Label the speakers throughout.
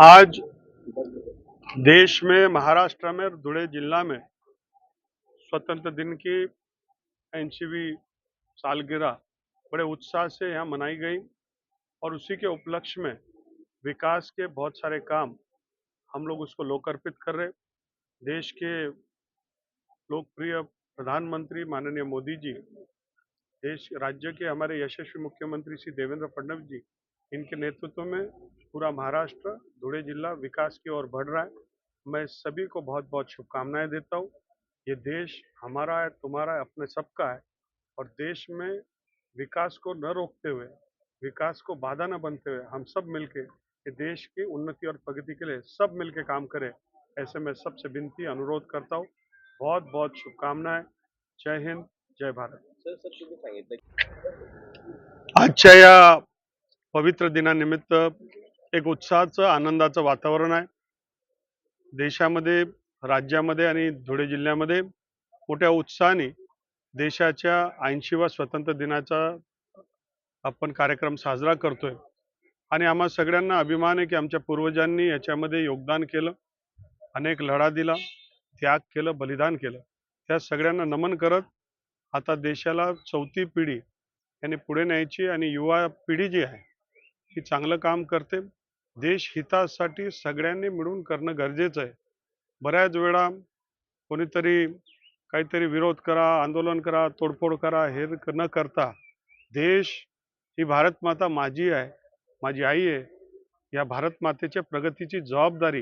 Speaker 1: आज देश में, महाराष्ट्र में, धुले जिला में स्वतंत्र दिन की 80वीं सालगिरह बड़े उत्साह से यहाँ मनाई गई और उसी के उपलक्ष्य में विकास के बहुत सारे काम हम लोग उसको लोकार्पित कर रहे। देश के लोकप्रिय प्रधानमंत्री माननीय मोदी जी, देश राज्य के हमारे यशस्वी मुख्यमंत्री श्री देवेंद्र फडणवीस जी, इनके नेतृत्व में पूरा महाराष्ट्र धुले जिला विकास की ओर बढ़ रहा है। मैं सभी को बहुत बहुत शुभकामनाएं देता हूँ। ये देश हमारा है, तुम्हारा है, अपने सबका है और देश में विकास को न रोकते हुए, विकास को बाधा न बनते हुए हम सब मिलके ये देश की उन्नति और प्रगति के लिए सब मिलके काम करें। ऐसे में सबसे विनती अनुरोध करता हूँ। बहुत बहुत शुभकामनाएं। जय हिंद, जय भारत।
Speaker 2: सर तुम्ही सांगितलं
Speaker 1: आजच्या या पवित्र दिनानिमित्त एक उत्साहाचं, आनंदाचं वातावरण आहे देशामध्ये, राज्यामध्ये आणि धुळे जिल्ह्यामध्ये। मोठ्या उत्साहाने देशाच्या 80व्या स्वातंत्र्य दिनाचा आपण कार्यक्रम साजरा करतोय आणि आम्हा सगळ्यांना अभिमान आहे की आमच्या पूर्वजांनी याच्यामध्ये योगदान केलं, अनेक लढा दिला, त्याग केलं, बलिदान केलं। त्या सगळ्यांना नमन करत आता देशाला चौथी पिढी यानी पुढे न्यायची आणि युवा पिढी जी आहे ती चांगलं काम करते। देश हितासाठी सगळ्यांनी मिळून करणं गरजेचं आहे। बऱ्याच वेळा कोणीतरी काहीतरी विरोध करा, आंदोलन करा, तोडफोड करा, हे न करता देश ही भारत माता माझी आहे, माझी आई आहे, या भारत मातेच्या प्रगतीची जबाबदारी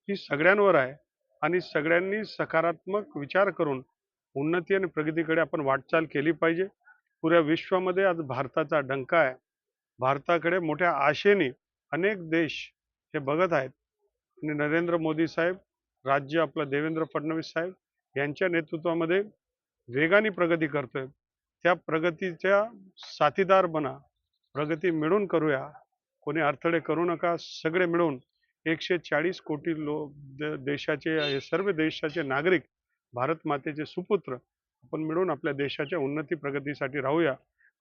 Speaker 1: ही सगळ्यांवर आहे आणि सगळ्यांनी सकारात्मक विचार करून उन्नती आणि प्रगतीकडे आपण वाटचाल केली पाहिजे। पुऱ्या विश्वामध्ये आज भारताचा डंका आहे। भारताकडे मोठ्या आशेने अनेक देश हे बघत आहेत आणि नरेंद्र मोदी साहेब, राज्य आपलं देवेंद्र फडणवीस साहेब यांच्या नेतृत्वामध्ये वेगाने प्रगती करतोय। त्या प्रगतीच्या साथीदार बना, प्रगती मिळून करूया, कोणी अडथळे करू नका। सगळे मिळून 140 कोटी देशाचे, हे सर्व देशाचे नागरिक, भारत मातेचे सुपुत्र आपण मिळून आपल्या देशाच्या उन्नती प्रगतीसाठी राहूया।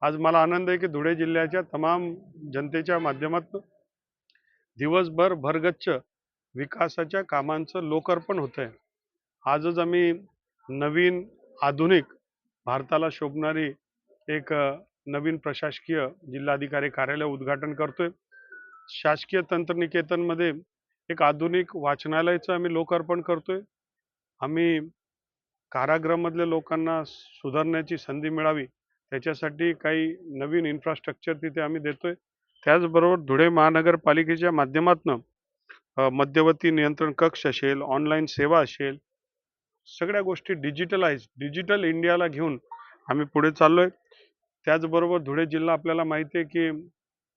Speaker 1: आज मला आनंद आहे की धुळे जिल्ह्याच्या तमाम जनतेच्या माध्यमातून दिवसभर भरगच्च विकासाच्या कामांचं लोकार्पण होतंय। आजच आम्ही नवीन, आधुनिक, भारताला शोभणारी एक नवीन प्रशासकीय जिल्हाधिकारी कार्यालय उद्घाटन करतोय। शासकीय तंत्रनिकेतनमध्ये एक आधुनिक वाचनालयाचं आम्ही लोकार्पण करतोय। आम्ही कारागृहामधल्या लोकांना सुधारण्याची संधी मिळावी त्याच्यासाठी काही नवीन इन्फ्रास्ट्रक्चर तिथे आम्ही देतोय। त्याचबरोबर धुळे महानगरपालिकेच्या माध्यमातून मध्यवर्ती नियंत्रण कक्ष असेल, ऑनलाईन सेवा असेल, सगळ्या गोष्टी डिजिटल इंडियाला घेऊन आम्ही पुढे चाललोय। त्याचबरोबर धुळे जिल्हा आपल्याला माहिती आहे की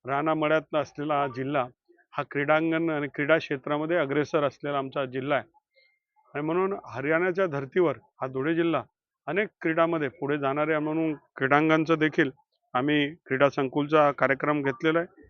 Speaker 1: रानामळ्यात असलेला हा जिल्हा, हा क्रीडांगण आणि क्रीडा क्षेत्रामध्ये अग्रेसर असलेला आमचा जिल्हा आहे आणि म्हणून हरियाणाच्या धर्तीवर हा धुळे जिल्हा अनेक क्रीडामध्ये पुढे जाणारे, म्हणून क्रीडांगणचं देखील आम्ही क्रीडा संकुलचा कार्यक्रम घेतलेला आहे।